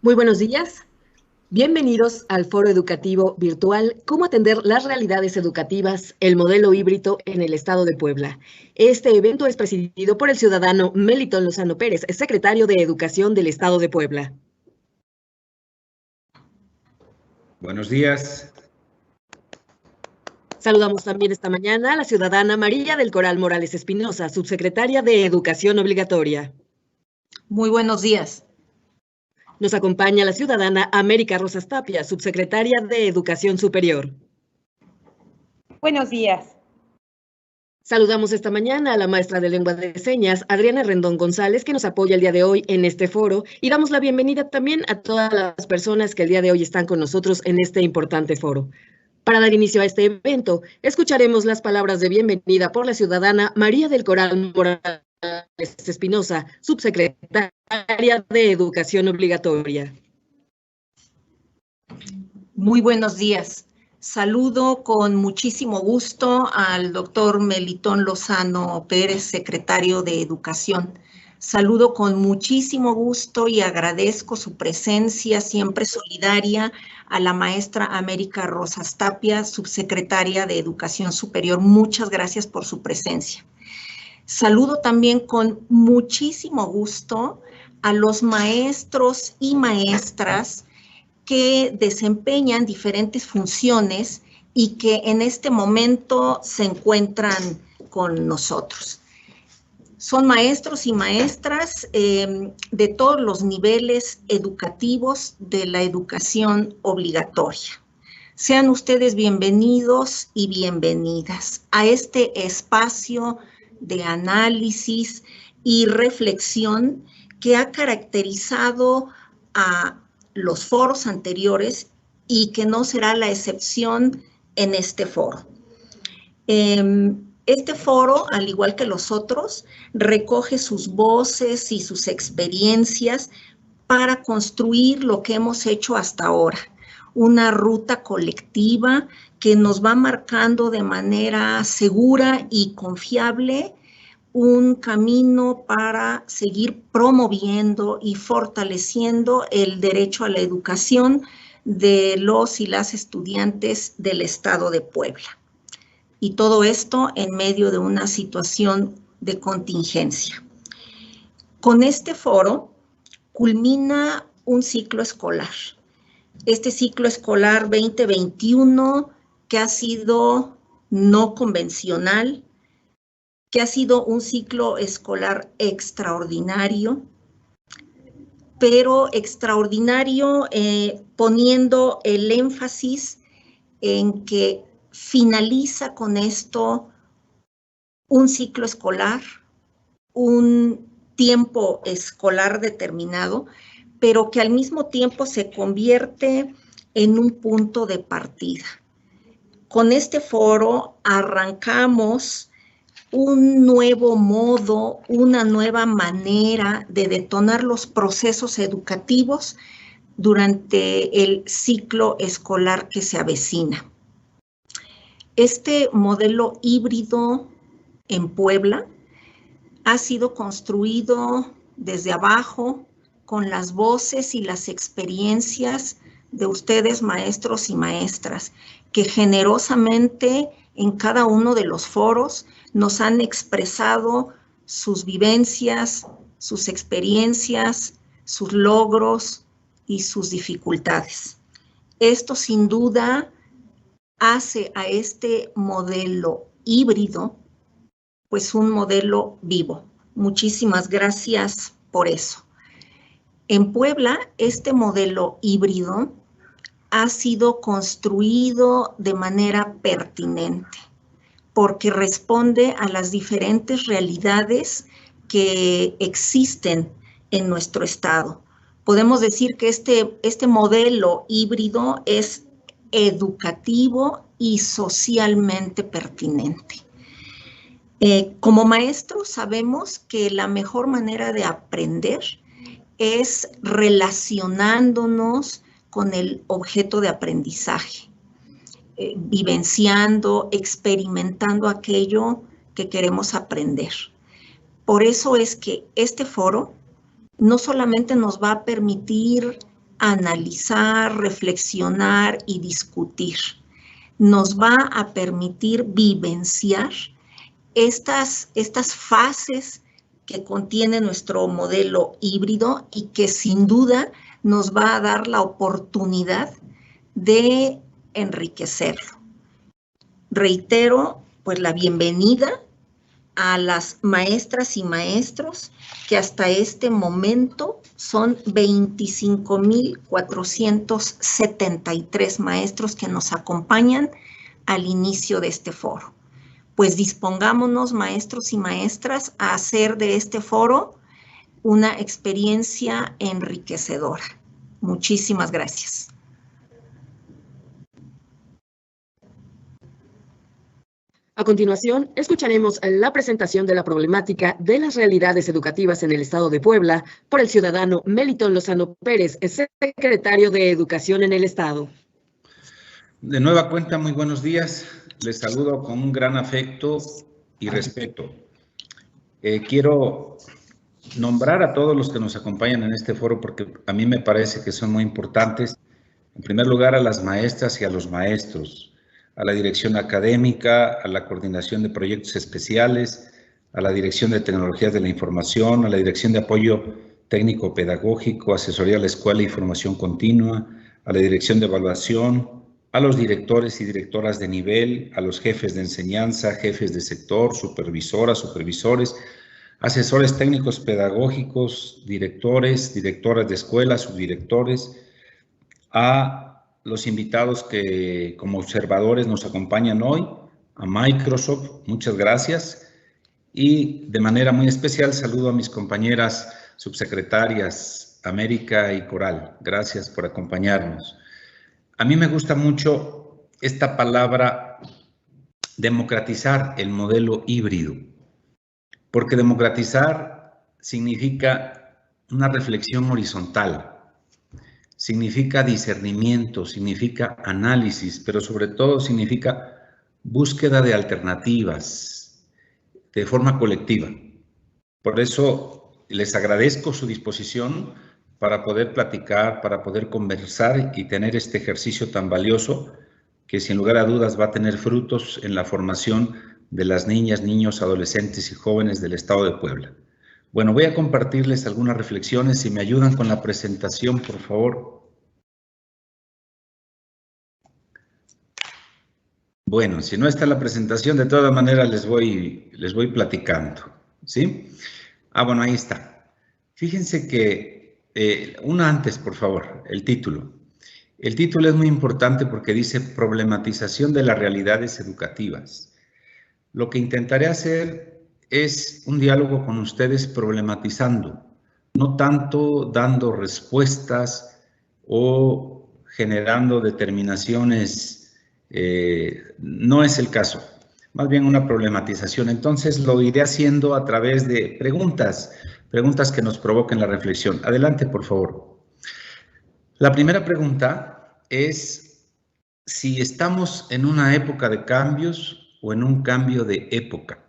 Muy buenos días. Bienvenidos al foro educativo virtual Cómo atender las realidades educativas, el modelo híbrido en el estado de Puebla. Este evento es presidido por el ciudadano Melitón Lozano Pérez, secretario de Educación del estado de Puebla. Buenos días. Saludamos también esta mañana a la ciudadana María del Coral Morales Espinosa, subsecretaria de Educación Obligatoria. Muy buenos días. Nos acompaña la ciudadana América Rosas Tapia, subsecretaria de Educación Superior. Buenos días. Saludamos esta mañana a la maestra de lengua de señas, Adriana Rendón González, que nos apoya el día de hoy en este foro, y damos la bienvenida también a todas las personas que el día de hoy están con nosotros en este importante foro. Para dar inicio a este evento, escucharemos las palabras de bienvenida por la ciudadana María del Coral Morales Espinosa, subsecretaria de Educación Obligatoria. Muy buenos días. Saludo con muchísimo gusto al doctor Melitón Lozano Pérez, secretario de Educación. Saludo con muchísimo gusto y agradezco su presencia siempre solidaria a la maestra América Rosas Tapia, subsecretaria de Educación Superior. Muchas gracias por su presencia. Saludo también con muchísimo gusto a los maestros y maestras que desempeñan diferentes funciones y que en este momento se encuentran con nosotros. Son maestros y maestras de todos los niveles educativos de la educación obligatoria. Sean ustedes bienvenidos y bienvenidas a este espacio de análisis y reflexión que ha caracterizado a los foros anteriores y que no será la excepción en este foro. Este foro, al igual que los otros, recoge sus voces y sus experiencias para construir lo que hemos hecho hasta ahora, una ruta colectiva que nos va marcando de manera segura y confiable un camino para seguir promoviendo y fortaleciendo el derecho a la educación de los y las estudiantes del estado de Puebla. Y todo esto en medio de una situación de contingencia. Con este foro culmina un ciclo escolar. Este ciclo escolar 2021 que ha sido no convencional, que ha sido un ciclo escolar extraordinario, pero extraordinario poniendo el énfasis en que finaliza con esto un ciclo escolar, un tiempo escolar determinado, pero que al mismo tiempo se convierte en un punto de partida. Con este foro arrancamos un nuevo modo, una nueva manera de detonar los procesos educativos durante el ciclo escolar que se avecina. Este modelo híbrido en Puebla ha sido construido desde abajo con las voces y las experiencias de ustedes, maestros y maestras, que generosamente en cada uno de los foros nos han expresado sus vivencias, sus experiencias, sus logros y sus dificultades. Esto sin duda hace a este modelo híbrido pues un modelo vivo. Muchísimas gracias por eso. En Puebla, este modelo híbrido ha sido construido de manera pertinente, porque responde a las diferentes realidades que existen en nuestro estado. Podemos decir que este modelo híbrido es educativo y socialmente pertinente. Como maestros sabemos que la mejor manera de aprender es relacionándonos con el objeto de aprendizaje, vivenciando, experimentando aquello que queremos aprender. Por eso es que este foro no solamente nos va a permitir analizar, reflexionar y discutir. Nos va a permitir vivenciar estas fases que contiene nuestro modelo híbrido y que sin duda nos va a dar la oportunidad de enriquecerlo. Reitero, pues, la bienvenida a las maestras y maestros que hasta este momento son 25,473 maestros que nos acompañan al inicio de este foro. Pues dispongámonos, maestros y maestras, a hacer de este foro una experiencia enriquecedora. Muchísimas gracias. A continuación, escucharemos la presentación de la problemática de las realidades educativas en el Estado de Puebla por el ciudadano Melitón Lozano Pérez, secretario de Educación en el Estado. De nueva cuenta, muy buenos días. Les saludo con un gran afecto y respeto. Quiero nombrar a todos los que nos acompañan en este foro porque a mí me parece que son muy importantes. En primer lugar, a las maestras y a los maestros, a la dirección académica, a la coordinación de proyectos especiales, a la dirección de tecnologías de la información, a la dirección de apoyo técnico-pedagógico, asesoría a la escuela y formación continua, a la dirección de evaluación, a los directores y directoras de nivel, a los jefes de enseñanza, jefes de sector, supervisoras, supervisores, asesores técnicos pedagógicos, directores, directoras de escuela, subdirectores, a los invitados que como observadores nos acompañan hoy, a Microsoft, muchas gracias, y de manera muy especial saludo a mis compañeras subsecretarias América y Coral, gracias por acompañarnos. A mí me gusta mucho esta palabra democratizar el modelo híbrido, porque democratizar significa una reflexión horizontal, significa discernimiento, significa análisis, pero sobre todo significa búsqueda de alternativas de forma colectiva. Por eso les agradezco su disposición para poder platicar, para poder conversar y tener este ejercicio tan valioso que sin lugar a dudas va a tener frutos en la formación de las niñas, niños, adolescentes y jóvenes del Estado de Puebla. Bueno, voy a compartirles algunas reflexiones. Si me ayudan con la presentación, por favor. Bueno, si no está la presentación, de todas maneras les voy platicando, ¿sí? Bueno, ahí está. Fíjense que, una antes, por favor, el título. El título es muy importante porque dice problematización de las realidades educativas. Lo que intentaré hacer es un diálogo con ustedes problematizando, no tanto dando respuestas o generando determinaciones, no es el caso, más bien una problematización. Entonces lo iré haciendo a través de preguntas que nos provoquen la reflexión. Adelante, por favor. La primera pregunta es si estamos en una época de cambios o en un cambio de época.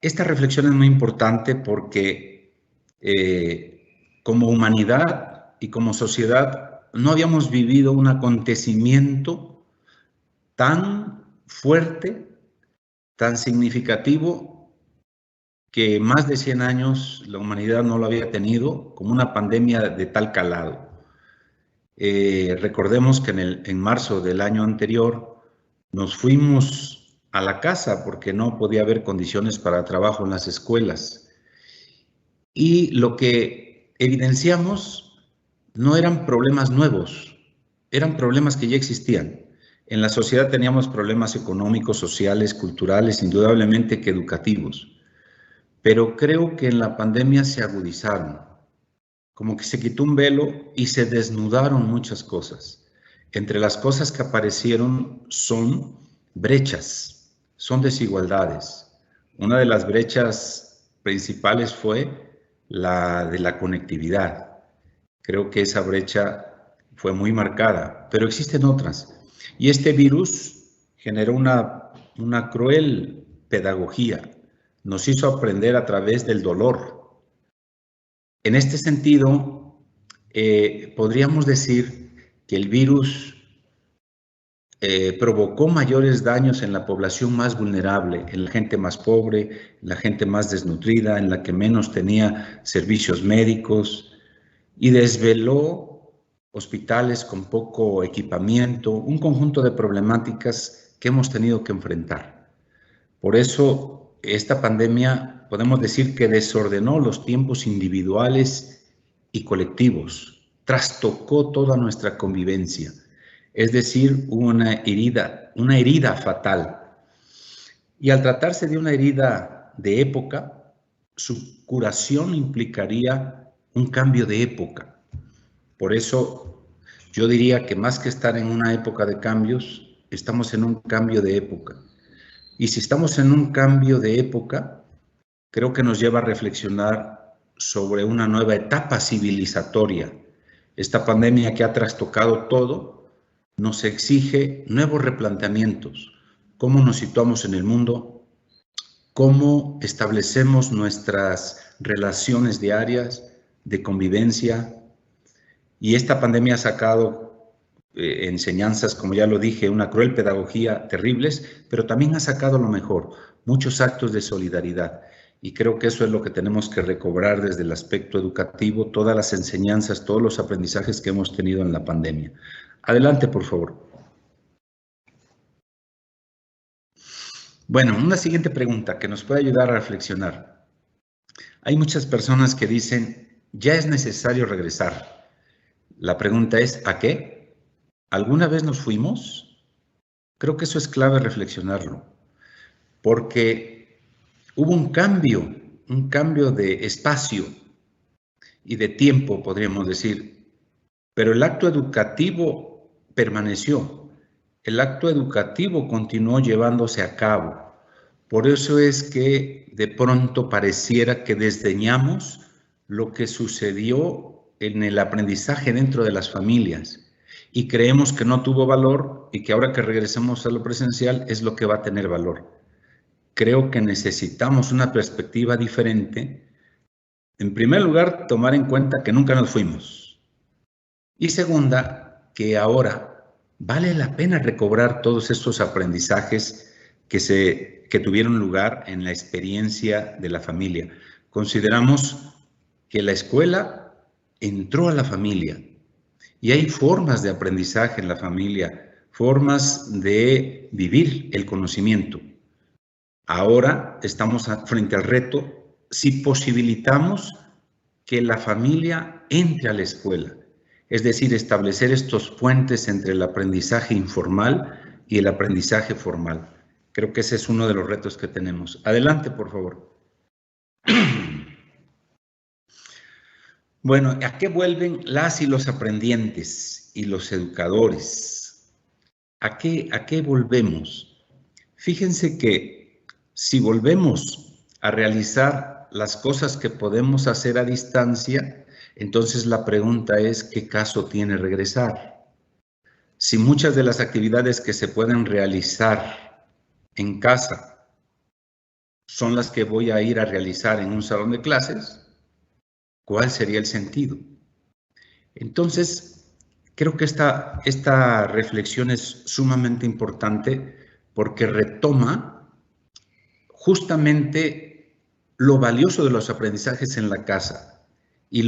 Esta reflexión es muy importante porque como humanidad y como sociedad no habíamos vivido un acontecimiento tan fuerte, tan significativo, que más de 100 años la humanidad no lo había tenido, como una pandemia de tal calado. Recordemos que en marzo del año anterior nos fuimos a la casa porque no podía haber condiciones para trabajo en las escuelas. Y lo que evidenciamos no eran problemas nuevos, eran problemas que ya existían. En la sociedad teníamos problemas económicos, sociales, culturales, indudablemente que educativos. Pero creo que en la pandemia se agudizaron, como que se quitó un velo y se desnudaron muchas cosas. Entre las cosas que aparecieron son brechas, son desigualdades. Una de las brechas principales fue la de la conectividad. Creo que esa brecha fue muy marcada, pero existen otras. Y este virus generó una cruel pedagogía. Nos hizo aprender a través del dolor. En este sentido, podríamos decir que el virus provocó mayores daños en la población más vulnerable, en la gente más pobre, en la gente más desnutrida, en la que menos tenía servicios médicos, y desveló hospitales con poco equipamiento, un conjunto de problemáticas que hemos tenido que enfrentar. Por eso, esta pandemia podemos decir que desordenó los tiempos individuales y colectivos, trastocó toda nuestra convivencia. Es decir, hubo una herida fatal. Y al tratarse de una herida de época, su curación implicaría un cambio de época. Por eso yo diría que más que estar en una época de cambios, estamos en un cambio de época. Y si estamos en un cambio de época, creo que nos lleva a reflexionar sobre una nueva etapa civilizatoria. Esta pandemia que ha trastocado todo nos exige nuevos replanteamientos. ¿Cómo nos situamos en el mundo? ¿Cómo establecemos nuestras relaciones diarias de convivencia? Y esta pandemia ha sacado enseñanzas, como ya lo dije, una cruel pedagogía terribles, pero también ha sacado lo mejor, muchos actos de solidaridad. Y creo que eso es lo que tenemos que recobrar desde el aspecto educativo, todas las enseñanzas, todos los aprendizajes que hemos tenido en la pandemia. Adelante, por favor. Bueno, una siguiente pregunta que nos puede ayudar a reflexionar. Hay muchas personas que dicen, ya es necesario regresar. La pregunta es, ¿a qué? ¿Alguna vez nos fuimos? Creo que eso es clave reflexionarlo, porque hubo un cambio de espacio y de tiempo, podríamos decir, pero el acto educativo permaneció, el acto educativo continuó llevándose a cabo. Por eso es que de pronto pareciera que desdeñamos lo que sucedió en el aprendizaje dentro de las familias y creemos que no tuvo valor y que ahora que regresemos a lo presencial es lo que va a tener valor. Creo que necesitamos una perspectiva diferente. En primer lugar, tomar en cuenta que nunca nos fuimos. Y segunda, que ahora vale la pena recobrar todos estos aprendizajes que tuvieron lugar en la experiencia de la familia. Consideramos que la escuela entró a la familia y hay formas de aprendizaje en la familia, formas de vivir el conocimiento. Ahora estamos frente al reto si posibilitamos que la familia entre a la escuela. Es decir, establecer estos puentes entre el aprendizaje informal y el aprendizaje formal. Creo que ese es uno de los retos que tenemos. Adelante, por favor. Bueno, ¿a qué vuelven las y los aprendientes y los educadores? ¿A qué volvemos? Fíjense que si volvemos a realizar las cosas que podemos hacer a distancia, entonces la pregunta es, ¿qué caso tiene regresar? Si muchas de las actividades que se pueden realizar en casa son las que voy a ir a realizar en un salón de clases, ¿cuál sería el sentido? Entonces, creo que esta reflexión es sumamente importante porque retoma justamente lo valioso de los aprendizajes en la casa. Y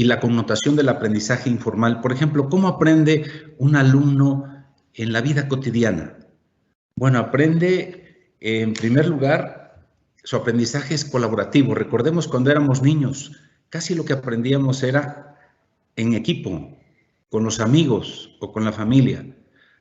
la connotación del aprendizaje informal. Por ejemplo, ¿cómo aprende un alumno en la vida cotidiana? Bueno, aprende, en primer lugar, su aprendizaje es colaborativo. Recordemos cuando éramos niños, casi lo que aprendíamos era en equipo, con los amigos o con la familia.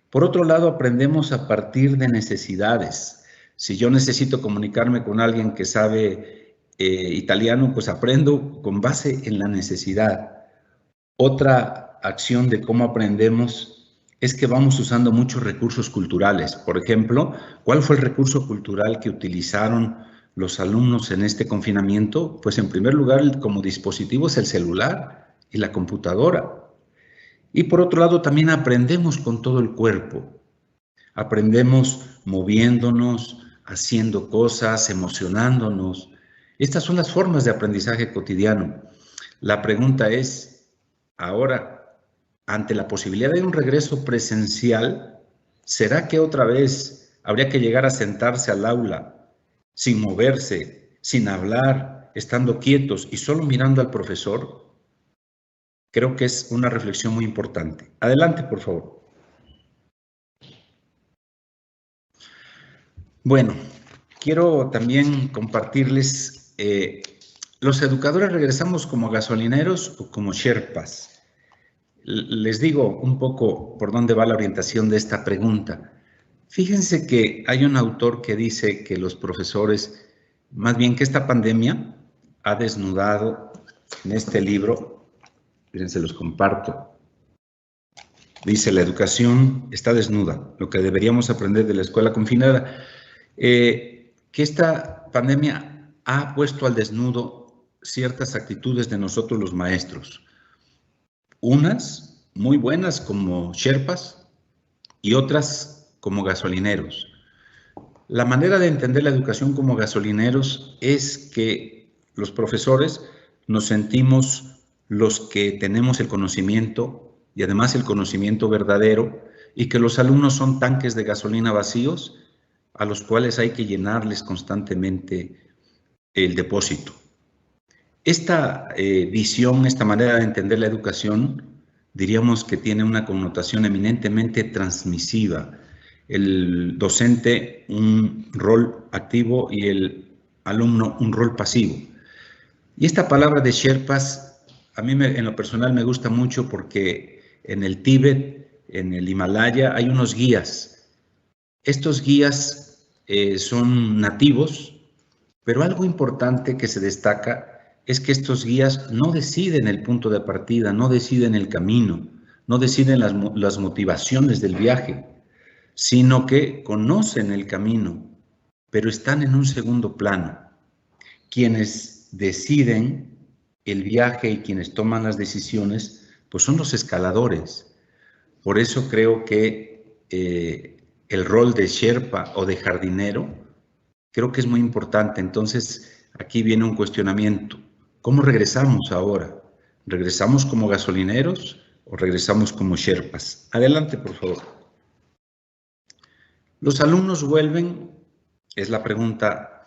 Por otro lado, aprendemos a partir de necesidades. Si yo necesito comunicarme con alguien que sabe italiano, pues aprendo con base en la necesidad. Otra acción de cómo aprendemos es que vamos usando muchos recursos culturales. Por ejemplo, ¿cuál fue el recurso cultural que utilizaron los alumnos en este confinamiento? Pues en primer lugar, como dispositivo es el celular y la computadora. Y por otro lado, también aprendemos con todo el cuerpo. Aprendemos moviéndonos, haciendo cosas, emocionándonos. Estas son las formas de aprendizaje cotidiano. La pregunta es, Ahora, ante la posibilidad de un regreso presencial, ¿será que otra vez habría que llegar a sentarse al aula sin moverse, sin hablar, estando quietos y solo mirando al profesor? Creo que es una reflexión muy importante. Adelante, por favor. Bueno, quiero también compartirles, los educadores regresamos como gasolineros o como sherpas. Les digo un poco por dónde va la orientación de esta pregunta. Fíjense que hay un autor que dice que los profesores, más bien que esta pandemia ha desnudado en este libro, fíjense, los comparto. Dice, la educación está desnuda, lo que deberíamos aprender de la escuela confinada. Que esta pandemia ha puesto al desnudo ciertas actitudes de nosotros los maestros. Unas muy buenas como sherpas y otras como gasolineros. La manera de entender la educación como gasolineros es que los profesores nos sentimos los que tenemos el conocimiento y además el conocimiento verdadero, y que los alumnos son tanques de gasolina vacíos a los cuales hay que llenarles constantemente el depósito. Esta visión, esta manera de entender la educación, diríamos que tiene una connotación eminentemente transmisiva. El docente un rol activo y el alumno un rol pasivo. Y esta palabra de sherpas, a mí en lo personal me gusta mucho porque en el Tíbet, en el Himalaya, hay unos guías. Estos guías son nativos, pero algo importante que se destaca es que estos guías no deciden el punto de partida, no deciden el camino, no deciden las motivaciones del viaje, sino que conocen el camino, pero están en un segundo plano. Quienes deciden el viaje y quienes toman las decisiones, pues son los escaladores. Por eso creo que el rol de sherpa o de jardinero, creo que es muy importante. Entonces, aquí viene un cuestionamiento. ¿Cómo regresamos ahora? ¿Regresamos como gasolineros o regresamos como sherpas? Adelante, por favor. ¿Los alumnos vuelven? Es la pregunta.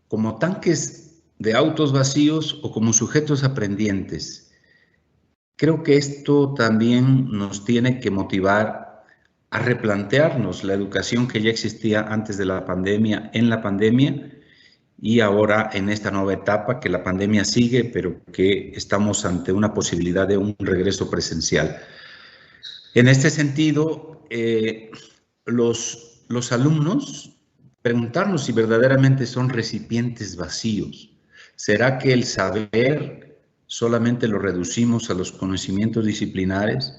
¿Como tanques de autos vacíos o como sujetos aprendientes? Creo que esto también nos tiene que motivar a replantearnos la educación que ya existía antes de la pandemia, en la pandemia, y ahora en esta nueva etapa que la pandemia sigue, pero que estamos ante una posibilidad de un regreso presencial. En este sentido, los alumnos, preguntarnos si verdaderamente son recipientes vacíos. ¿Será que el saber solamente lo reducimos a los conocimientos disciplinares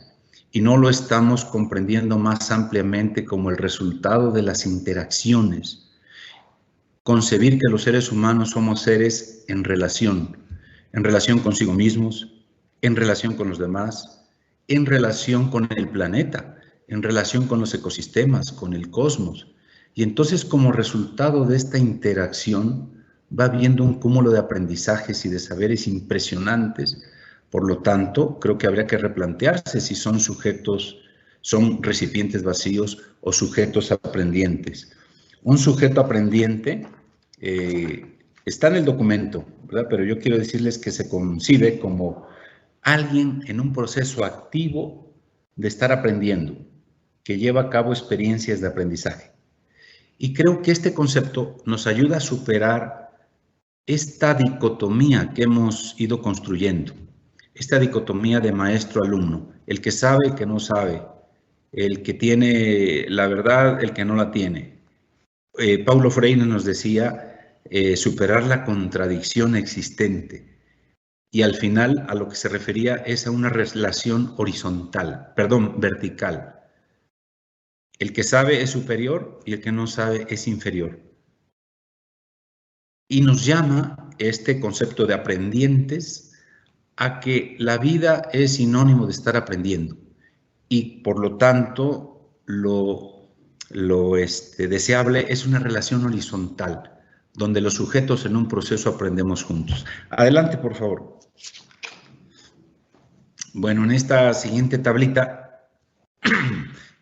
y no lo estamos comprendiendo más ampliamente como el resultado de las interacciones? Concebir que los seres humanos somos seres en relación consigo mismos, en relación con los demás, en relación con el planeta, en relación con los ecosistemas, con el cosmos. Y entonces, como resultado de esta interacción, va habiendo un cúmulo de aprendizajes y de saberes impresionantes. Por lo tanto, creo que habría que replantearse si son recipientes vacíos o sujetos aprendientes. Un sujeto aprendiente está en el documento, ¿verdad? Pero yo quiero decirles que se concibe como alguien en un proceso activo de estar aprendiendo, que lleva a cabo experiencias de aprendizaje. Y creo que este concepto nos ayuda a superar esta dicotomía que hemos ido construyendo, esta dicotomía de maestro-alumno, el que sabe, el que no sabe, el que tiene la verdad, el que no la tiene. Paulo Freire nos decía superar la contradicción existente, y al final a lo que se refería es a una relación vertical. El que sabe es superior y el que no sabe es inferior. Y nos llama este concepto de aprendientes a que la vida es sinónimo de estar aprendiendo, y por lo tanto lo deseable es una relación horizontal, donde los sujetos en un proceso aprendemos juntos. Adelante, por favor. Bueno, en esta siguiente tablita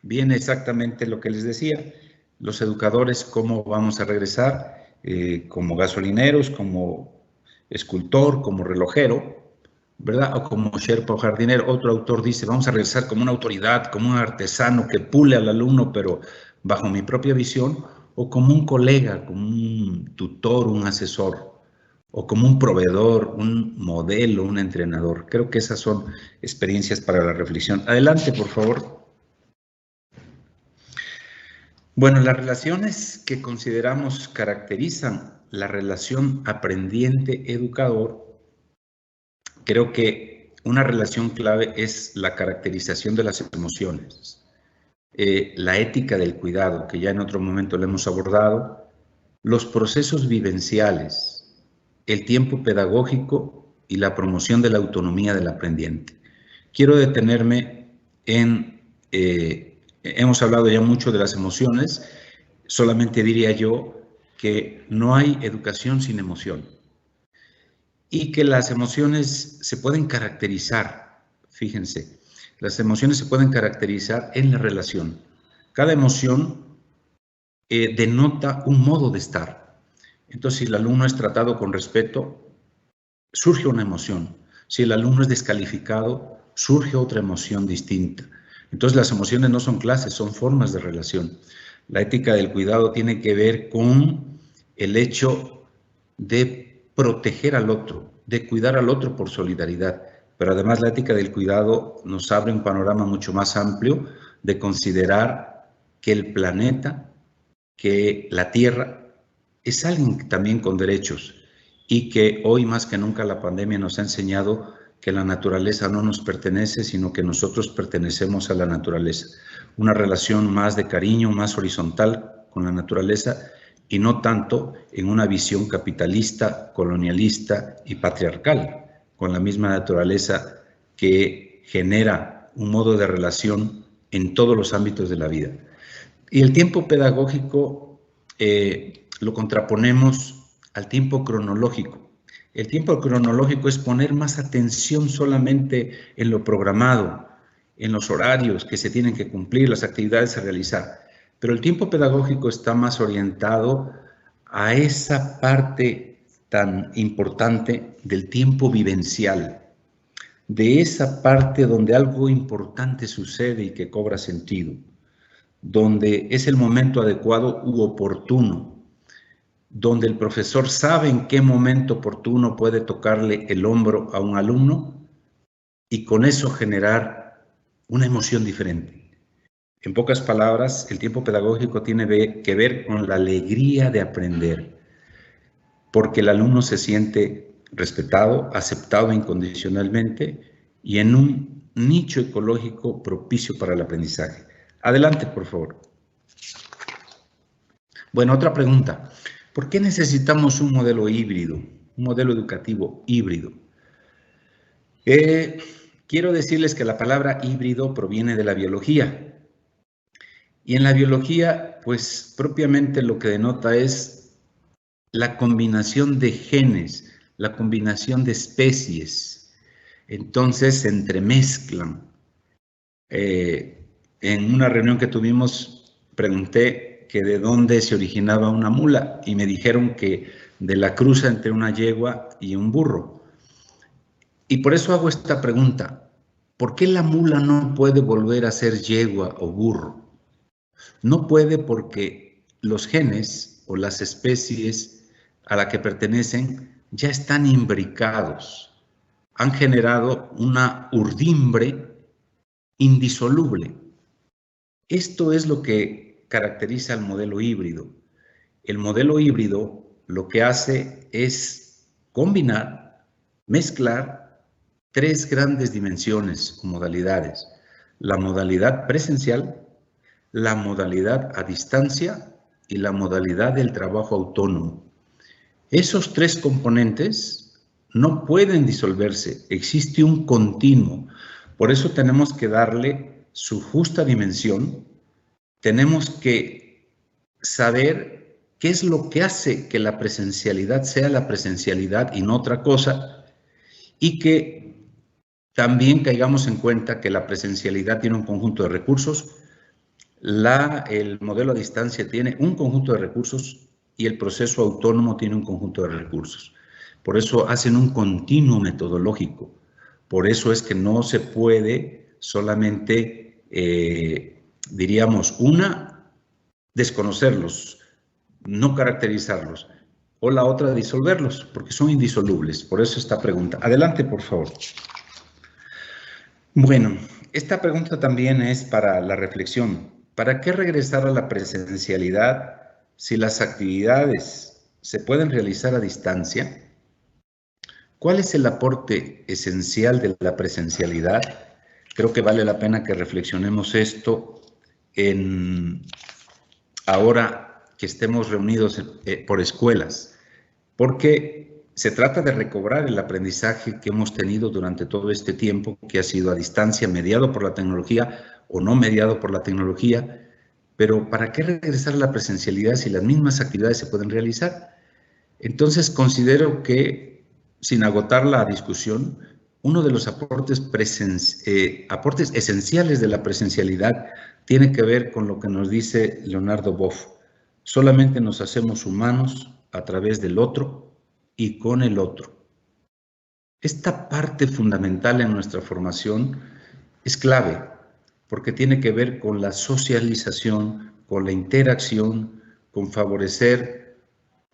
viene exactamente lo que les decía. Los educadores, cómo vamos a regresar, como gasolineros, como escultor, como relojero, ¿verdad? O como sherpa o jardinero. Otro autor dice, vamos a regresar como una autoridad, como un artesano que pule al alumno, pero bajo mi propia visión, o como un colega, como un tutor, un asesor, o como un proveedor, un modelo, un entrenador. Creo que esas son experiencias para la reflexión. Adelante, por favor. Bueno, las relaciones que consideramos caracterizan la relación aprendiente-educador, creo que una relación clave es la caracterización de las emociones, la ética del cuidado, que ya en otro momento lo hemos abordado, los procesos vivenciales, el tiempo pedagógico y la promoción de la autonomía del aprendiente. Quiero detenerme en, hemos hablado ya mucho de las emociones, solamente diría yo que no hay educación sin emoción y que las emociones se pueden caracterizar, fíjense, las emociones se pueden caracterizar en la relación. Cada emoción denota un modo de estar. Entonces, si el alumno es tratado con respeto, surge una emoción. Si el alumno es descalificado, surge otra emoción distinta. Entonces, las emociones no son clases, son formas de relación. La ética del cuidado tiene que ver con el hecho de proteger al otro, de cuidar al otro por solidaridad. Pero además la ética del cuidado nos abre un panorama mucho más amplio de considerar que el planeta, que la Tierra, es alguien también con derechos y que hoy más que nunca la pandemia nos ha enseñado que la naturaleza no nos pertenece, sino que nosotros pertenecemos a la naturaleza. Una relación más de cariño, más horizontal con la naturaleza y no tanto en una visión capitalista, colonialista y patriarcal, con la misma naturaleza que genera un modo de relación en todos los ámbitos de la vida. Y el tiempo pedagógico lo contraponemos al tiempo cronológico. El tiempo cronológico es poner más atención solamente en lo programado, en los horarios que se tienen que cumplir, las actividades a realizar. Pero el tiempo pedagógico está más orientado a esa parte tan importante del tiempo vivencial, de esa parte donde algo importante sucede y que cobra sentido, donde es el momento adecuado u oportuno, donde el profesor sabe en qué momento oportuno puede tocarle el hombro a un alumno y con eso generar una emoción diferente. En pocas palabras, el tiempo pedagógico tiene que ver con la alegría de aprender, porque el alumno se siente respetado, aceptado incondicionalmente y en un nicho ecológico propicio para el aprendizaje. Adelante, por favor. Bueno, otra pregunta. ¿Por qué necesitamos un modelo híbrido, un modelo educativo híbrido? Quiero decirles que la palabra híbrido proviene de la biología. Y en la biología, pues propiamente lo que denota es la combinación de genes, la combinación de especies. Entonces se entremezclan. En una reunión que tuvimos, pregunté que de dónde se originaba una mula y me dijeron que de la cruza entre una yegua y un burro. Y por eso hago esta pregunta. ¿Por qué la mula no puede volver a ser yegua o burro? No puede porque los genes o las especies a la que pertenecen ya están imbricados. Han generado una urdimbre indisoluble. Esto es lo que caracteriza al modelo híbrido. El modelo híbrido lo que hace es combinar, mezclar tres grandes dimensiones o modalidades. La modalidad presencial, la modalidad a distancia y la modalidad del trabajo autónomo. Esos tres componentes no pueden disolverse, existe un continuo. Por eso tenemos que darle su justa dimensión, tenemos que saber qué es lo que hace que la presencialidad sea la presencialidad y no otra cosa, y que también caigamos en cuenta que la presencialidad tiene un conjunto de recursos, el modelo a distancia tiene un conjunto de recursos y el proceso autónomo tiene un conjunto de recursos. Por eso hacen un continuo metodológico. Por eso es que no se puede solamente, diríamos, desconocerlos, no caracterizarlos, o la otra, disolverlos, porque son indisolubles. Por eso esta pregunta. Adelante, por favor. Bueno, esta pregunta también es para la reflexión. ¿Para qué regresar a la presencialidad si las actividades se pueden realizar a distancia? ¿Cuál es el aporte esencial de la presencialidad? Creo que vale la pena que reflexionemos esto ahora que estemos reunidos por escuelas, porque se trata de recobrar el aprendizaje que hemos tenido durante todo este tiempo, que ha sido a distancia, mediado por la tecnología o no mediado por la tecnología, pero ¿para qué regresar a la presencialidad si las mismas actividades se pueden realizar? Entonces considero que, sin agotar la discusión, uno de los aportes esenciales de la presencialidad tiene que ver con lo que nos dice Leonardo Boff. Solamente nos hacemos humanos a través del otro y con el otro. Esta parte fundamental en nuestra formación es clave porque tiene que ver con la socialización, con la interacción, con favorecer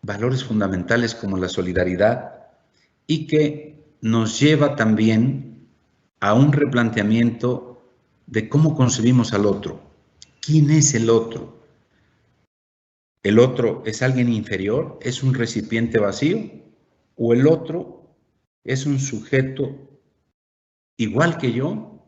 valores fundamentales como la solidaridad y que nos lleva también a un replanteamiento de cómo concebimos al otro. ¿Quién es el otro? ¿El otro es alguien inferior? ¿Es un recipiente vacío? ¿O el otro es un sujeto igual que yo?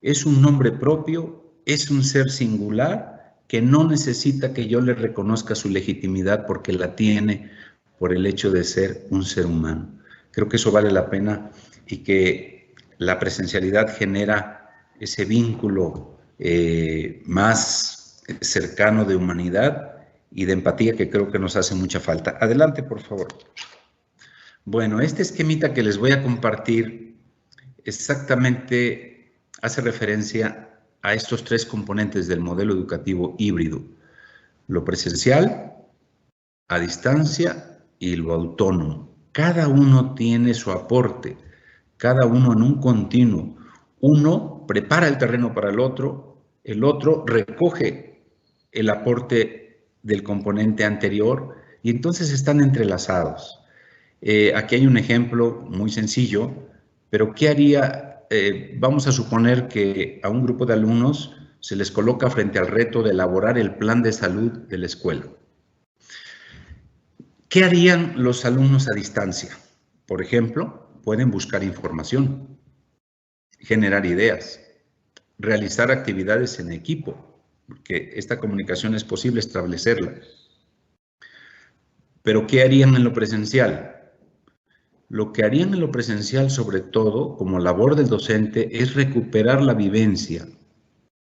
¿Es un nombre propio? ¿Es un ser singular que no necesita que yo le reconozca su legitimidad porque la tiene por el hecho de ser un ser humano? Creo que eso vale la pena y que la presencialidad genera ese vínculo más cercano de humanidad y de empatía que creo que nos hace mucha falta. Adelante, por favor. Bueno, este esquemita que les voy a compartir exactamente hace referencia a estos tres componentes del modelo educativo híbrido: lo presencial, a distancia y lo autónomo. Cada uno tiene su aporte, cada uno en un continuo. Uno prepara el terreno para el otro recoge el aporte del componente anterior y entonces están entrelazados. Aquí hay un ejemplo muy sencillo, pero ¿qué haría? Vamos a suponer que a un grupo de alumnos se les coloca frente al reto de elaborar el plan de salud de la escuela. ¿Qué harían los alumnos a distancia? Por ejemplo, pueden buscar información, generar ideas, realizar actividades en equipo, porque esta comunicación es posible establecerla. ¿Pero qué harían en lo presencial? Lo que harían en lo presencial, sobre todo, como labor del docente, es recuperar la vivencia,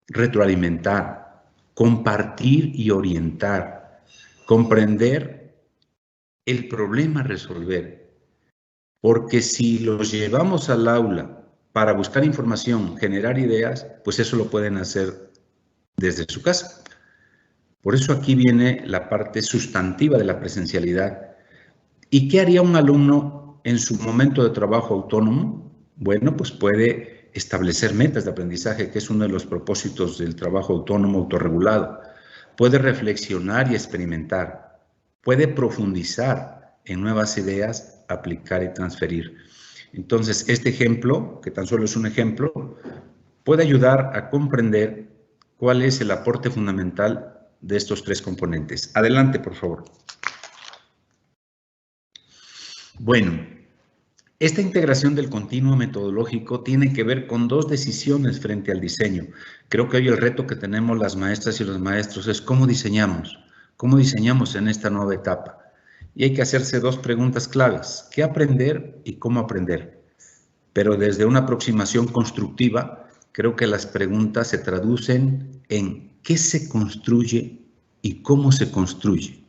retroalimentar, compartir y orientar, comprender el problema a resolver. Porque si los llevamos al aula para buscar información, generar ideas, pues eso lo pueden hacer desde su casa. Por eso aquí viene la parte sustantiva de la presencialidad. ¿Y qué haría un alumno en su momento de trabajo autónomo? Bueno, pues puede establecer metas de aprendizaje, que es uno de los propósitos del trabajo autónomo autorregulado. Puede reflexionar y experimentar. Puede profundizar en nuevas ideas, aplicar y transferir. Entonces, este ejemplo, que tan solo es un ejemplo, puede ayudar a comprender cuál es el aporte fundamental de estos tres componentes. Adelante, por favor. Bueno, esta integración del continuo metodológico tiene que ver con dos decisiones frente al diseño. Creo que hoy el reto que tenemos las maestras y los maestros es cómo diseñamos en esta nueva etapa. Y hay que hacerse dos preguntas claves: ¿qué aprender y cómo aprender? Pero desde una aproximación constructiva, creo que las preguntas se traducen en qué se construye y cómo se construye.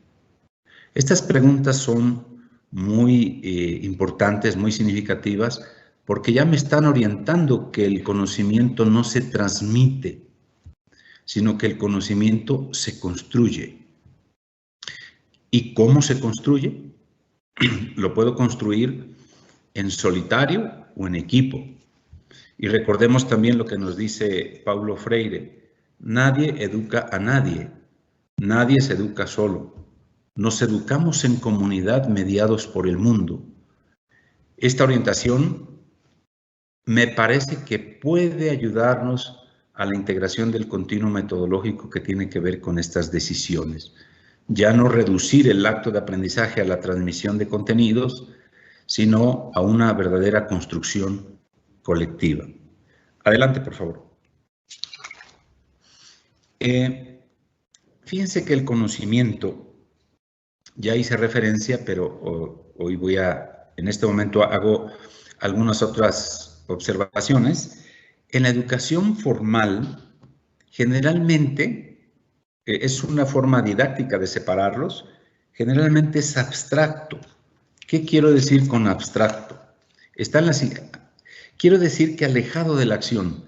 Estas preguntas son muy importantes, muy significativas, porque ya me están orientando que el conocimiento no se transmite, sino que el conocimiento se construye. ¿Y cómo se construye? Lo puedo construir en solitario o en equipo. Y recordemos también lo que nos dice Paulo Freire: nadie educa a nadie, nadie se educa solo. Nos educamos en comunidad mediados por el mundo. Esta orientación me parece que puede ayudarnos a la integración del continuo metodológico que tiene que ver con estas decisiones. Ya no reducir el acto de aprendizaje a la transmisión de contenidos, sino a una verdadera construcción colectiva. Adelante, por favor. Fíjense que el conocimiento, ya hice referencia, pero hoy en este momento hago algunas otras observaciones. En la educación formal, generalmente, es una forma didáctica de separarlos, generalmente es abstracto. ¿Qué quiero decir con abstracto? Quiero decir que alejado de la acción.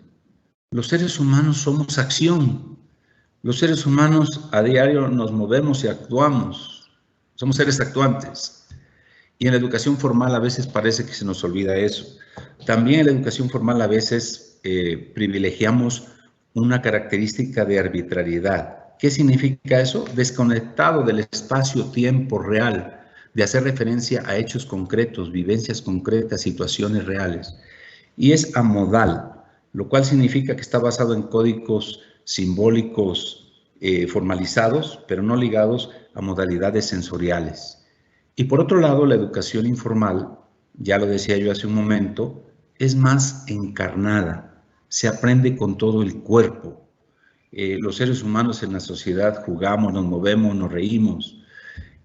Los seres humanos somos acción. Los seres humanos a diario nos movemos y actuamos. Somos seres actuantes. Y en la educación formal a veces parece que se nos olvida eso. También en la educación formal a veces privilegiamos una característica de arbitrariedad. ¿Qué significa eso? Desconectado del espacio-tiempo real, de hacer referencia a hechos concretos, vivencias concretas, situaciones reales. Y es amodal, lo cual significa que está basado en códigos simbólicos formalizados, pero no ligados a modalidades sensoriales. Y por otro lado, la educación informal, ya lo decía yo hace un momento, es más encarnada, se aprende con todo el cuerpo. Los seres humanos en la sociedad jugamos, nos movemos, nos reímos.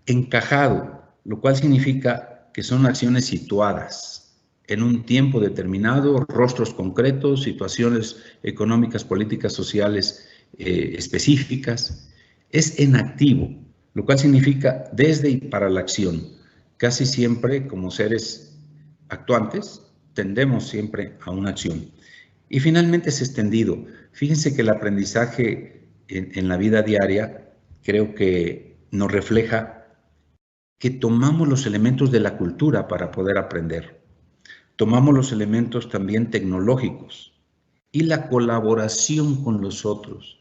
Encajado, lo cual significa que son acciones situadas en un tiempo determinado, rostros concretos, situaciones económicas, políticas, sociales específicas. Es en activo, lo cual significa desde y para la acción. Casi siempre, como seres actuantes, tendemos siempre a una acción. Y finalmente es extendido. Fíjense que el aprendizaje en la vida diaria creo que nos refleja que tomamos los elementos de la cultura para poder aprender. Tomamos los elementos también tecnológicos y la colaboración con los otros.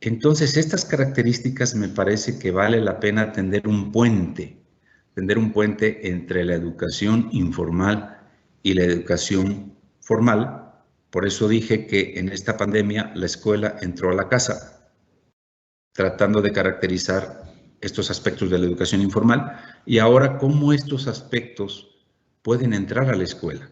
Entonces, estas características me parece que vale la pena tender un puente entre la educación informal y la educación formal. Por eso dije que en esta pandemia la escuela entró a la casa, tratando de caracterizar estos aspectos de la educación informal y ahora cómo estos aspectos pueden entrar a la escuela.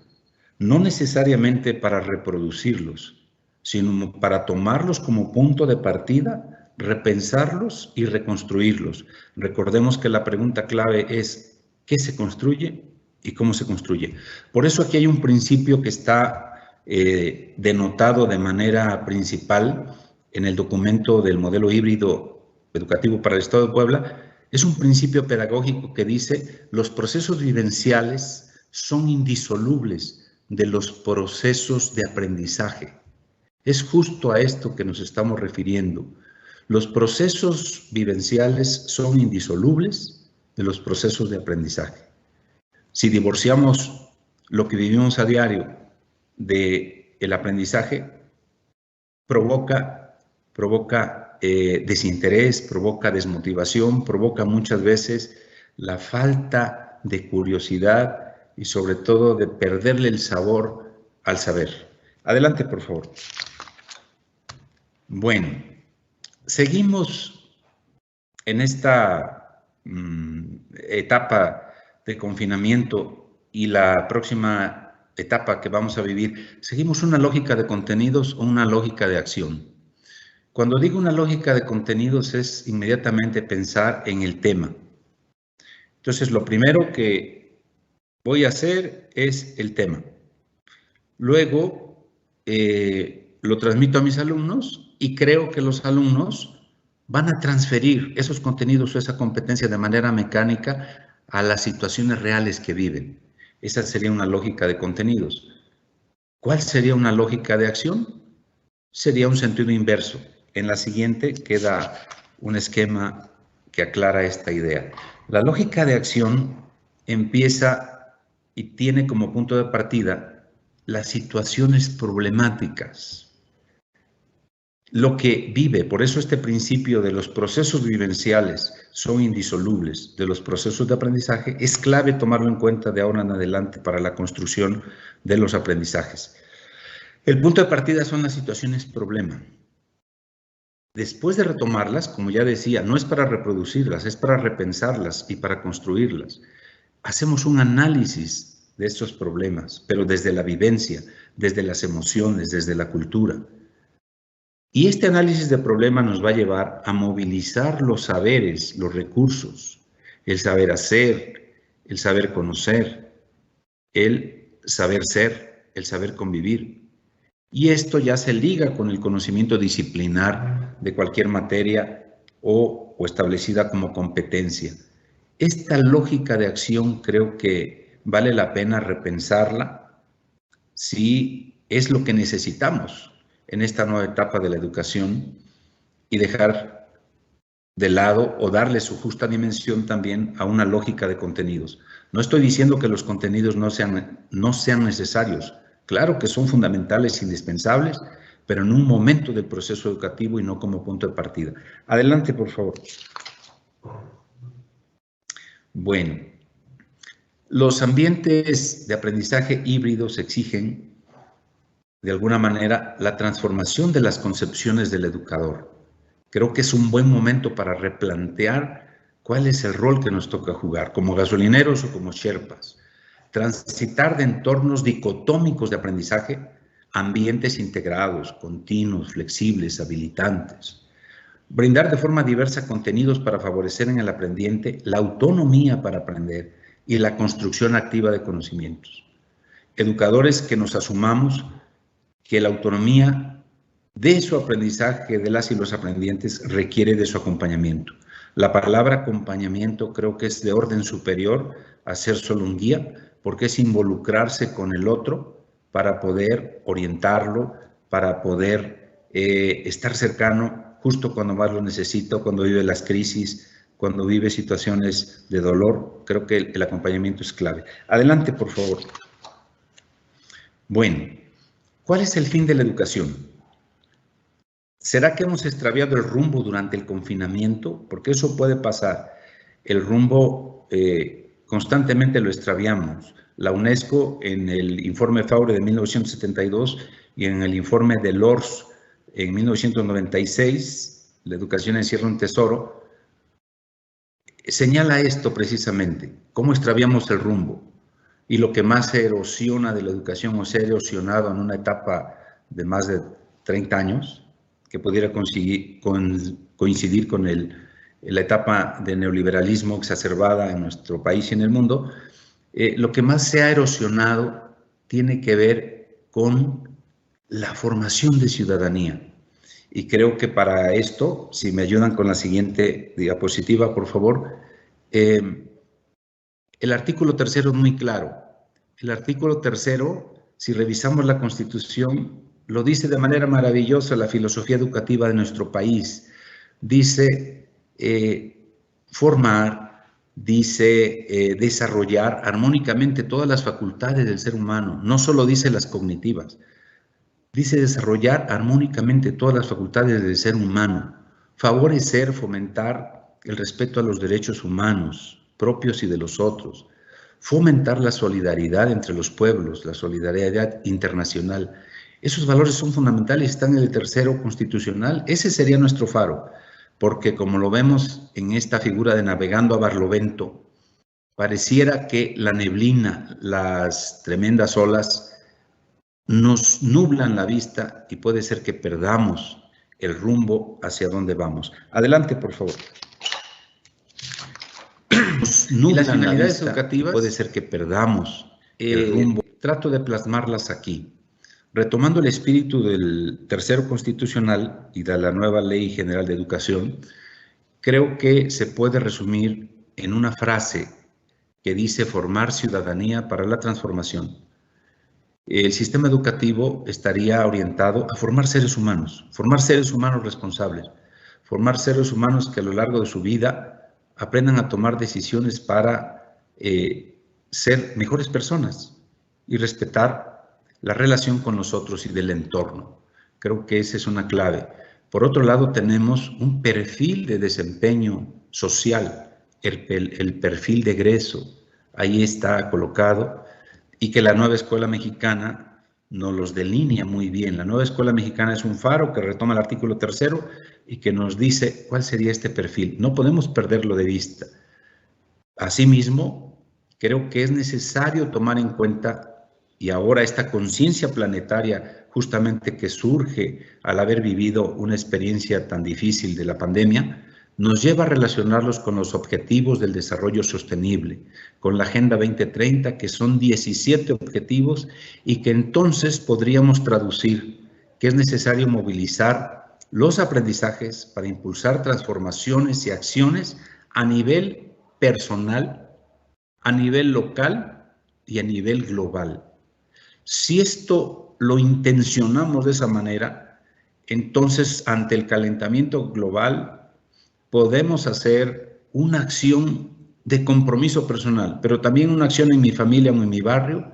No necesariamente para reproducirlos, sino para tomarlos como punto de partida, repensarlos y reconstruirlos. Recordemos que la pregunta clave es ¿qué se construye y cómo se construye? Por eso aquí hay un principio que está denotado de manera principal en el documento del modelo híbrido educativo para el Estado de Puebla. Es un principio pedagógico que dice: los procesos vivenciales son indisolubles de los procesos de aprendizaje. Es justo a esto que nos estamos refiriendo. Los procesos vivenciales son indisolubles de los procesos de aprendizaje. Si divorciamos lo que vivimos a diario del aprendizaje, provoca desinterés, provoca desmotivación, provoca muchas veces la falta de curiosidad y sobre todo de perderle el sabor al saber. Adelante, por favor. Bueno, seguimos en esta etapa de confinamiento y la próxima etapa que vamos a vivir, seguimos una lógica de contenidos o una lógica de acción. Cuando digo una lógica de contenidos es inmediatamente pensar en el tema. Entonces, lo primero que voy a hacer es el tema. Luego, lo transmito a mis alumnos y creo que los alumnos van a transferir esos contenidos o esa competencia de manera mecánica a las situaciones reales que viven. Esa sería una lógica de contenidos. ¿Cuál sería una lógica de acción? Sería un sentido inverso. En la siguiente queda un esquema que aclara esta idea. La lógica de acción empieza y tiene como punto de partida las situaciones problemáticas. Lo que vive, por eso este principio de los procesos vivenciales son indisolubles de los procesos de aprendizaje, es clave tomarlo en cuenta de ahora en adelante para la construcción de los aprendizajes. El punto de partida son las situaciones problema. Después de retomarlas, como ya decía, no es para reproducirlas, es para repensarlas y para construirlas. Hacemos un análisis de estos problemas, pero desde la vivencia, desde las emociones, desde la cultura. Y este análisis de problema nos va a llevar a movilizar los saberes, los recursos, el saber hacer, el saber conocer, el saber ser, el saber convivir. Y esto ya se liga con el conocimiento disciplinar de cualquier materia o establecida como competencia. Esta lógica de acción creo que vale la pena repensarla si es lo que necesitamos en esta nueva etapa de la educación y dejar de lado o darle su justa dimensión también a una lógica de contenidos. No estoy diciendo que los contenidos no sean necesarios. Claro que son fundamentales, indispensables, pero en un momento del proceso educativo y no como punto de partida. Adelante, por favor. Bueno, los ambientes de aprendizaje híbridos exigen de alguna manera la transformación de las concepciones del educador. Creo que es un buen momento para replantear cuál es el rol que nos toca jugar, como gasolineros o como sherpas. Transitar de entornos dicotómicos de aprendizaje a ambientes integrados, continuos, flexibles, habilitantes. Brindar de forma diversa contenidos para favorecer en el aprendiente la autonomía para aprender y la construcción activa de conocimientos. Educadores que nos asumamos que la autonomía de su aprendizaje de las y los aprendientes requiere de su acompañamiento. La palabra acompañamiento creo que es de orden superior a ser solo un guía, porque es involucrarse con el otro para poder orientarlo, para poder estar cercano justo cuando más lo necesita, cuando vive las crisis, cuando vive situaciones de dolor. Creo que el acompañamiento es clave. Adelante, por favor. Bueno. ¿Cuál es el fin de la educación? ¿Será que hemos extraviado el rumbo durante el confinamiento? Porque eso puede pasar. El rumbo constantemente lo extraviamos. La UNESCO en el informe Faure de 1972 y en el informe de Lors en 1996, La educación encierra un tesoro, señala esto precisamente, cómo extraviamos el rumbo. Y lo que más se erosiona de la educación o se ha erosionado en una etapa de más de 30 años, que pudiera coincidir con la etapa de neoliberalismo exacerbada en nuestro país y en el mundo, lo que más se ha erosionado tiene que ver con la formación de ciudadanía. Y creo que para esto, si me ayudan con la siguiente diapositiva, por favor, el artículo 3 es muy claro. El artículo 3, si revisamos la Constitución, lo dice de manera maravillosa la filosofía educativa de nuestro país. Dice formar, dice desarrollar armónicamente todas las facultades del ser humano. No solo dice las cognitivas. Dice desarrollar armónicamente todas las facultades del ser humano. Favorecer, fomentar el respeto a los derechos humanos propios y de los otros, fomentar la solidaridad entre los pueblos, la solidaridad internacional. Esos valores son fundamentales, están en el 3 constitucional. Ese sería nuestro faro, porque como lo vemos en esta figura de navegando a Barlovento, pareciera que la neblina, las tremendas olas, nos nublan la vista y puede ser que perdamos el rumbo hacia donde vamos. Adelante, por favor. Y las finalidades educativas puede ser que perdamos el rumbo. Trato de plasmarlas aquí. Retomando el espíritu del 3 constitucional y de la nueva Ley General de Educación, creo que se puede resumir en una frase que dice formar ciudadanía para la transformación. El sistema educativo estaría orientado a formar seres humanos responsables, formar seres humanos que a lo largo de su vida aprendan a tomar decisiones para ser mejores personas y respetar la relación con nosotros y del entorno. Creo que esa es una clave. Por otro lado, tenemos un perfil de desempeño social, el perfil de egreso, ahí está colocado, y que la nueva escuela mexicana nos los delinea muy bien. La nueva escuela mexicana es un faro que retoma el artículo 3º y que nos dice cuál sería este perfil. No podemos perderlo de vista. Asimismo, creo que es necesario tomar en cuenta, y ahora esta conciencia planetaria justamente que surge al haber vivido una experiencia tan difícil de la pandemia, nos lleva a relacionarlos con los objetivos del desarrollo sostenible, con la Agenda 2030, que son 17 objetivos y que entonces podríamos traducir que es necesario movilizar los aprendizajes para impulsar transformaciones y acciones a nivel personal, a nivel local y a nivel global. Si esto lo intencionamos de esa manera, entonces ante el calentamiento global podemos hacer una acción de compromiso personal, pero también una acción en mi familia o en mi barrio,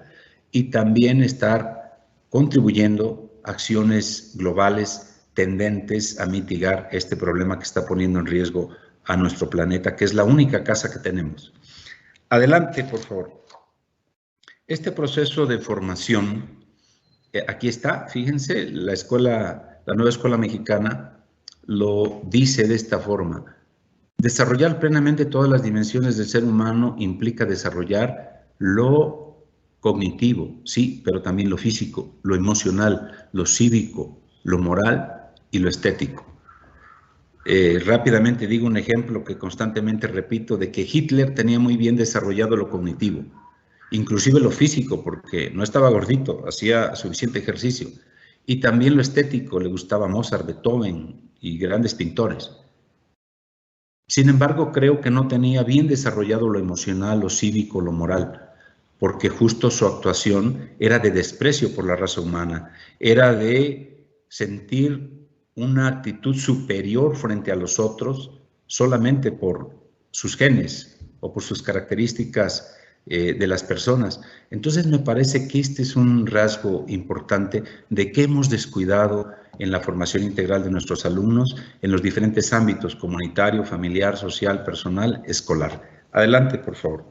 y también estar contribuyendo a acciones globales tendentes a mitigar este problema que está poniendo en riesgo a nuestro planeta, que es la única casa que tenemos. Adelante, por favor. Este proceso de formación, aquí está, fíjense, la nueva escuela mexicana lo dice de esta forma: desarrollar plenamente todas las dimensiones del ser humano implica desarrollar lo cognitivo, sí, pero también lo físico, lo emocional, lo cívico, lo moral y lo estético. Rápidamente digo un ejemplo que constantemente repito, de que Hitler tenía muy bien desarrollado lo cognitivo, inclusive lo físico, porque no estaba gordito, hacía suficiente ejercicio, y también lo estético, le gustaba Mozart, Beethoven y grandes pintores. Sin embargo, creo que no tenía bien desarrollado lo emocional, lo cívico, lo moral, porque justo su actuación era de desprecio por la raza humana, era de sentir una actitud superior frente a los otros solamente por sus genes o por sus características de las personas. Entonces me parece que este es un rasgo importante de que hemos descuidado en la formación integral de nuestros alumnos en los diferentes ámbitos: comunitario, familiar, social, personal, escolar. Adelante, por favor.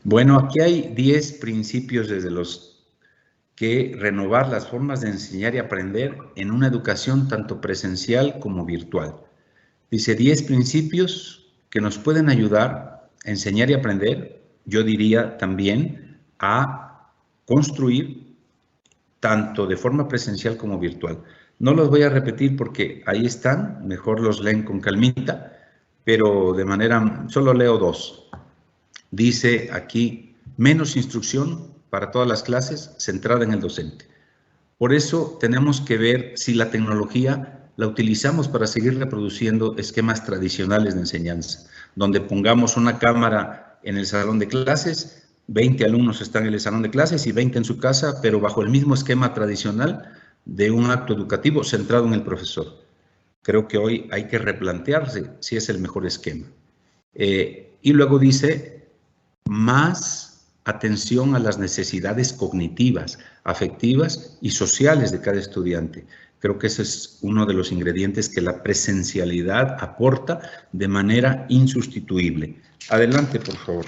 Bueno, aquí hay 10 principios desde los que renovar las formas de enseñar y aprender en una educación tanto presencial como virtual. Dice 10 principios que nos pueden ayudar a enseñar y aprender, yo diría también a construir tanto de forma presencial como virtual. No los voy a repetir porque ahí están, mejor los leen con calmita, pero de manera, solo leo 2. Dice aquí, menos instrucción para todas las clases, centrada en el docente. Por eso tenemos que ver si la tecnología la utilizamos para seguir reproduciendo esquemas tradicionales de enseñanza, donde pongamos una cámara en el salón de clases, 20 alumnos están en el salón de clases y 20 en su casa, pero bajo el mismo esquema tradicional de un acto educativo centrado en el profesor. Creo que hoy hay que replantearse si es el mejor esquema. Y luego dice, más atención a las necesidades cognitivas, afectivas y sociales de cada estudiante. Creo que ese es uno de los ingredientes que la presencialidad aporta de manera insustituible. Adelante, por favor.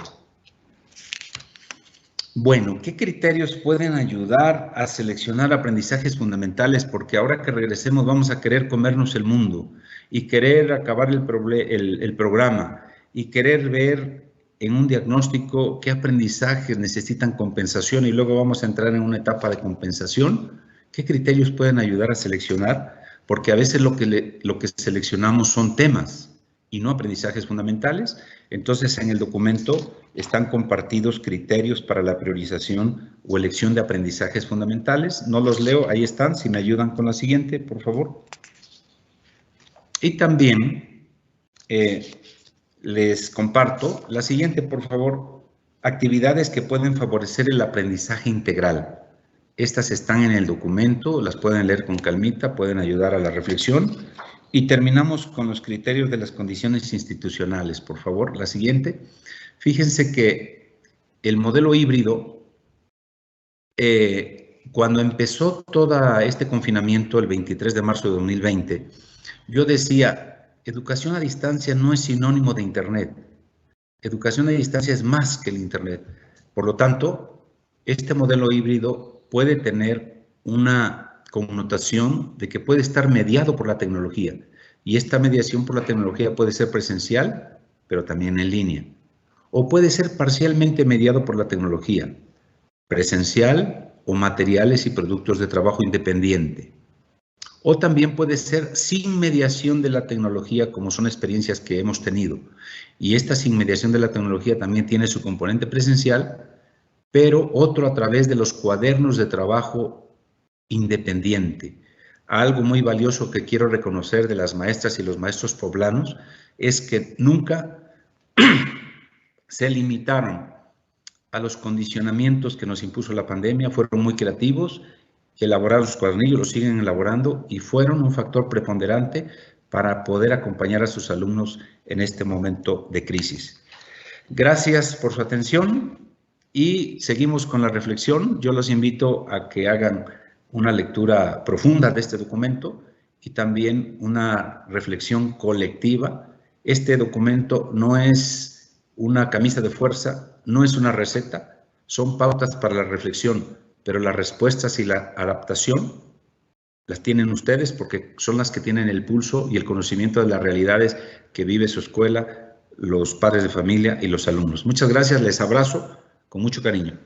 Bueno, ¿qué criterios pueden ayudar a seleccionar aprendizajes fundamentales? Porque ahora que regresemos vamos a querer comernos el mundo y querer acabar el programa y querer ver en un diagnóstico qué aprendizajes necesitan compensación y luego vamos a entrar en una etapa de compensación. ¿Qué criterios pueden ayudar a seleccionar? Porque a veces lo que seleccionamos son temas y no aprendizajes fundamentales. Entonces, en el documento están compartidos criterios para la priorización o elección de aprendizajes fundamentales. No los leo, ahí están. Si me ayudan con la siguiente, por favor. Y también les comparto la siguiente, por favor. Actividades que pueden favorecer el aprendizaje integral. Estas están en el documento, las pueden leer con calmita, pueden ayudar a la reflexión. Y terminamos con los criterios de las condiciones institucionales, por favor. La siguiente. Fíjense que el modelo híbrido, cuando empezó todo este confinamiento el 23 de marzo de 2020, yo decía, educación a distancia no es sinónimo de Internet. Educación a distancia es más que el Internet. Por lo tanto, este modelo híbrido puede tener una connotación de que puede estar mediado por la tecnología. Y esta mediación por la tecnología puede ser presencial, pero también en línea. O puede ser parcialmente mediado por la tecnología, presencial o materiales y productos de trabajo independiente. O también puede ser sin mediación de la tecnología, como son experiencias que hemos tenido. Y esta sin mediación de la tecnología también tiene su componente presencial, pero otro a través de los cuadernos de trabajo independiente. Algo muy valioso que quiero reconocer de las maestras y los maestros poblanos es que nunca se limitaron a los condicionamientos que nos impuso la pandemia, fueron muy creativos, elaboraron sus cuadernillos, los siguen elaborando y fueron un factor preponderante para poder acompañar a sus alumnos en este momento de crisis. Gracias por su atención y seguimos con la reflexión. Yo los invito a que hagan una lectura profunda de este documento y también una reflexión colectiva. Este documento no es una camisa de fuerza, no es una receta, son pautas para la reflexión, pero las respuestas y la adaptación las tienen ustedes porque son las que tienen el pulso y el conocimiento de las realidades que vive su escuela, los padres de familia y los alumnos. Muchas gracias, les abrazo con mucho cariño.